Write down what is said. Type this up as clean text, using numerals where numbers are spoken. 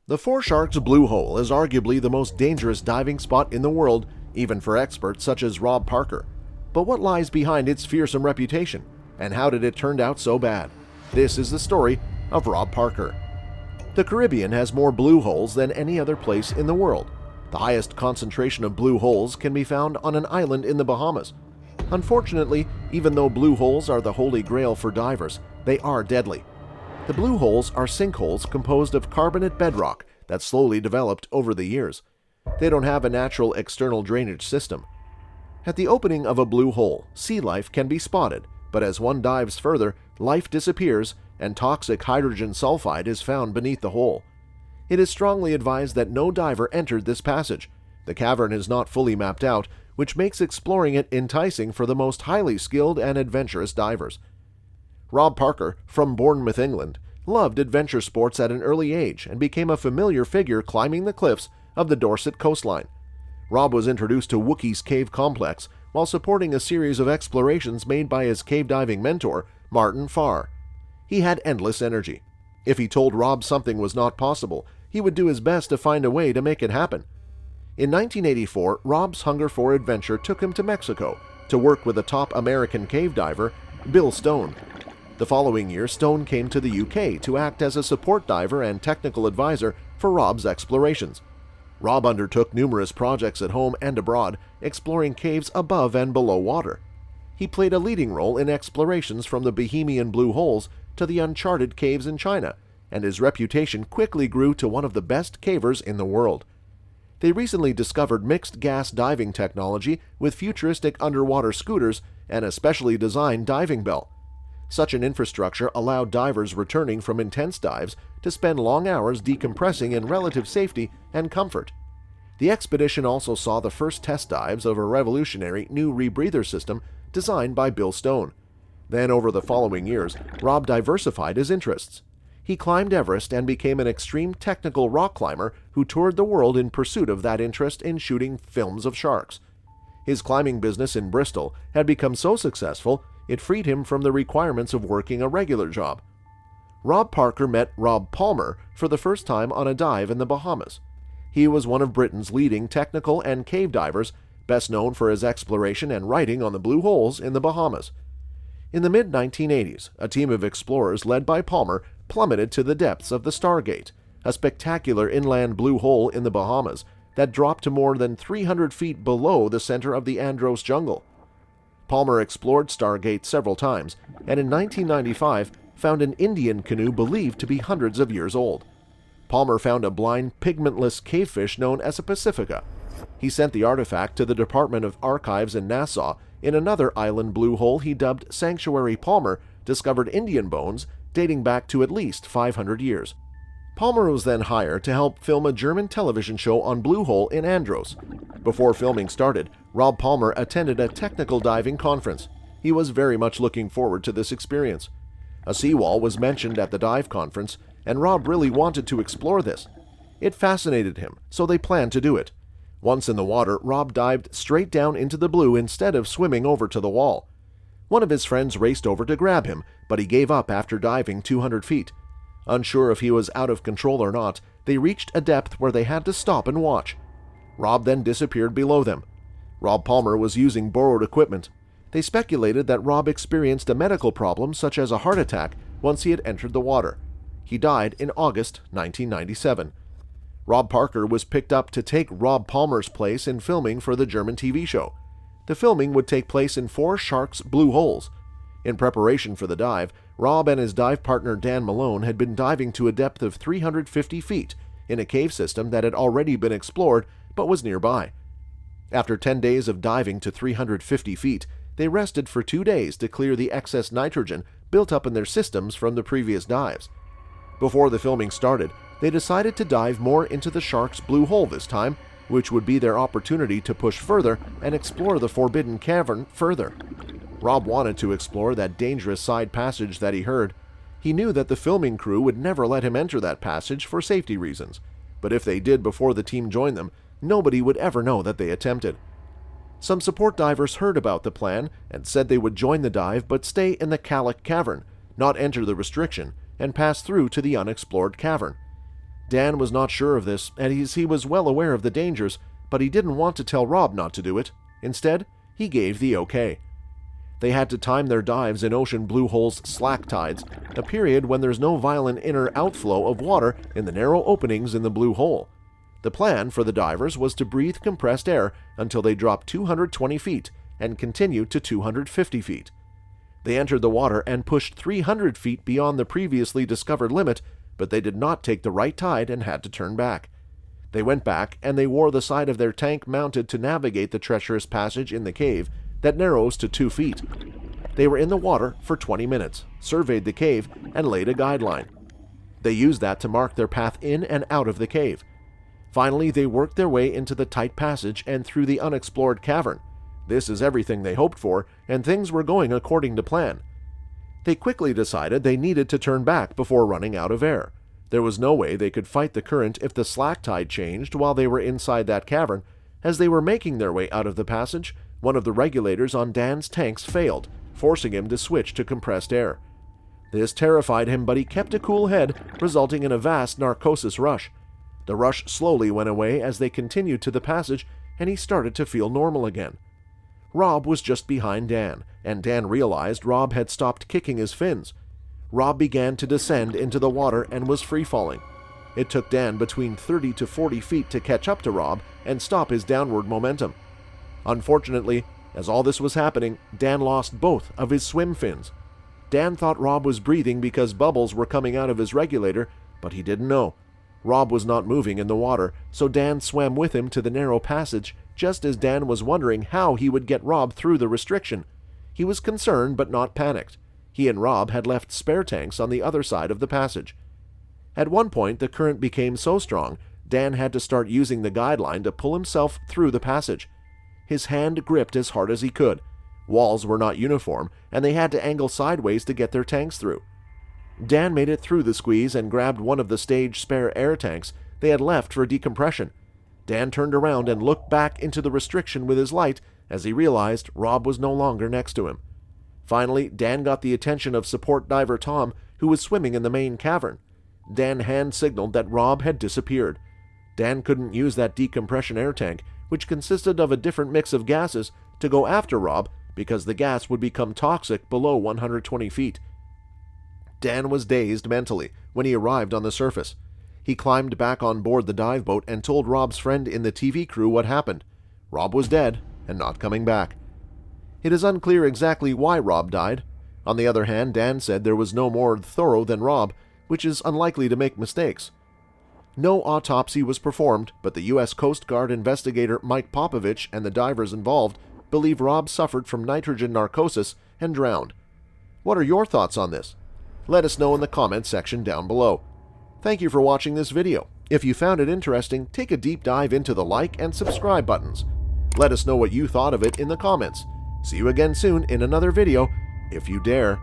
The Four Sharks Blue Hole is arguably the most dangerous diving spot in the world, even for experts such as Rob Parker. But what lies behind its fearsome reputation, and how did it turn out so bad? This is the story of Rob Parker. The Caribbean has more blue holes than any other place in the world. The highest concentration of blue holes can be found on an island in the Bahamas. Unfortunately, even though blue holes are the holy grail for divers, they are deadly. The blue holes are sinkholes composed of carbonate bedrock that slowly developed over the years. They don't have a natural external drainage system. At the opening of a blue hole, sea life can be spotted, but as one dives further, life disappears and toxic hydrogen sulfide is found beneath the hole. It is strongly advised that no diver entered this passage. The cavern is not fully mapped out, which makes exploring it enticing for the most highly skilled and adventurous divers. Rob Parker, from Bournemouth, England, loved adventure sports at an early age and became a familiar figure climbing the cliffs of the Dorset coastline. Rob was introduced to Wookie's Cave Complex while supporting a series of explorations made by his cave diving mentor, Martin Farr. He had endless energy. If he told Rob something was not possible, he would do his best to find a way to make it happen. In 1984, Rob's hunger for adventure took him to Mexico to work with a top American cave diver, Bill Stone. The following year, Stone came to the UK to act as a support diver and technical advisor for Rob's explorations. Rob undertook numerous projects at home and abroad, exploring caves above and below water. He played a leading role in explorations from the Bohemian Blue Holes to the uncharted caves in China, and his reputation quickly grew to one of the best cavers in the world. They recently discovered mixed gas diving technology with futuristic underwater scooters and a specially designed diving bell. Such an infrastructure allowed divers returning from intense dives to spend long hours decompressing in relative safety and comfort. The expedition also saw the first test dives of a revolutionary new rebreather system designed by Bill Stone. Then, over the following years, Rob diversified his interests. He climbed Everest and became an extreme technical rock climber who toured the world in pursuit of that interest in shooting films of sharks. His climbing business in Bristol had become so successful it freed him from the requirements of working a regular job. Rob Parker met Rob Palmer for the first time on a dive in the Bahamas. He was one of Britain's leading technical and cave divers, best known for his exploration and writing on the blue holes in the Bahamas. In the mid-1980s, a team of explorers led by Palmer plummeted to the depths of the Stargate, a spectacular inland blue hole in the Bahamas that dropped to more than 300 feet below the center of the Andros jungle. Palmer explored Stargate several times, and in 1995 found an Indian canoe believed to be hundreds of years old. Palmer found a blind, pigmentless cavefish known as a Pacifica. He sent the artifact to the Department of Archives in Nassau. In another island blue hole he dubbed Sanctuary Palmer discovered Indian bones dating back to at least 500 years. Palmer was then hired to help film a German television show on Blue Hole in Andros. Before filming started, Rob Palmer attended a technical diving conference. He was very much looking forward to this experience. A seawall was mentioned at the dive conference, and Rob really wanted to explore this. It fascinated him, so they planned to do it. Once in the water, Rob dived straight down into the blue instead of swimming over to the wall. One of his friends raced over to grab him, but he gave up after diving 200 feet. Unsure if he was out of control or not, they reached a depth where they had to stop and watch. Rob then disappeared below them. Rob Palmer was using borrowed equipment. They speculated that Rob experienced a medical problem such as a heart attack once he had entered the water. He died in August 1997. Rob Parker was picked up to take Rob Palmer's place in filming for the German TV show. The filming would take place in Four Sharks Blue Holes. In preparation for the dive, Rob and his dive partner Dan Malone had been diving to a depth of 350 feet in a cave system that had already been explored but was nearby. After 10 days of diving to 350 feet, they rested for 2 days to clear the excess nitrogen built up in their systems from the previous dives. Before the filming started, they decided to dive more into the shark's blue hole this time, which would be their opportunity to push further and explore the forbidden cavern further. Rob wanted to explore that dangerous side passage that he heard. He knew that the filming crew would never let him enter that passage for safety reasons, but if they did before the team joined them, nobody would ever know that they attempted. Some support divers heard about the plan and said they would join the dive but stay in the Calic Cavern, not enter the restriction, and pass through to the unexplored cavern. Dan was not sure of this, and he was well aware of the dangers, but he didn't want to tell Rob not to do it. Instead, he gave the okay. They had to time their dives in ocean blue holes' slack tides, a period when there's no violent inner outflow of water in the narrow openings in the blue hole. The plan for the divers was to breathe compressed air until they dropped 220 feet and continued to 250 feet. They entered the water and pushed 300 feet beyond the previously discovered limit, but they did not take the right tide and had to turn back. They went back and they wore the side of their tank mounted to navigate the treacherous passage in the cave that narrows to 2 feet. They were in the water for 20 minutes, surveyed the cave, and laid a guideline. They used that to mark their path in and out of the cave. Finally, they worked their way into the tight passage and through the unexplored cavern. This is everything they hoped for, and things were going according to plan. They quickly decided they needed to turn back before running out of air. There was no way they could fight the current if the slack tide changed while they were inside that cavern. As they were making their way out of the passage, one of the regulators on Dan's tanks failed, forcing him to switch to compressed air. This terrified him, but he kept a cool head, resulting in a vast narcosis rush. The rush slowly went away as they continued to the passage, and he started to feel normal again. Rob was just behind Dan, and Dan realized Rob had stopped kicking his fins. Rob began to descend into the water and was free-falling. It took Dan between 30 to 40 feet to catch up to Rob and stop his downward momentum. Unfortunately, as all this was happening, Dan lost both of his swim fins. Dan thought Rob was breathing because bubbles were coming out of his regulator, but he didn't know. Rob was not moving in the water, so Dan swam with him to the narrow passage just as Dan was wondering how he would get Rob through the restriction. He was concerned but not panicked. He and Rob had left spare tanks on the other side of the passage. At one point, the current became so strong, Dan had to start using the guideline to pull himself through the passage. His hand gripped as hard as he could. Walls were not uniform, and they had to angle sideways to get their tanks through. Dan made it through the squeeze and grabbed one of the stage spare air tanks they had left for decompression. Dan turned around and looked back into the restriction with his light as he realized Rob was no longer next to him. Finally, Dan got the attention of support diver Tom, who was swimming in the main cavern. Dan hand-signaled that Rob had disappeared. Dan couldn't use that decompression air tank, which consisted of a different mix of gases, to go after Rob because the gas would become toxic below 120 feet. Dan was dazed mentally when he arrived on the surface. He climbed back on board the dive boat and told Rob's friend in the TV crew what happened. Rob was dead and not coming back. It is unclear exactly why Rob died. On the other hand, Dan said there was no more thorough than Rob, which is unlikely to make mistakes. No autopsy was performed, but the U.S. Coast Guard investigator Mike Popovich and the divers involved believe Rob suffered from nitrogen narcosis and drowned. What are your thoughts on this? Let us know in the comments section down below. Thank you for watching this video. If you found it interesting, take a deep dive into the like and subscribe buttons. Let us know what you thought of it in the comments. See you again soon in another video, if you dare.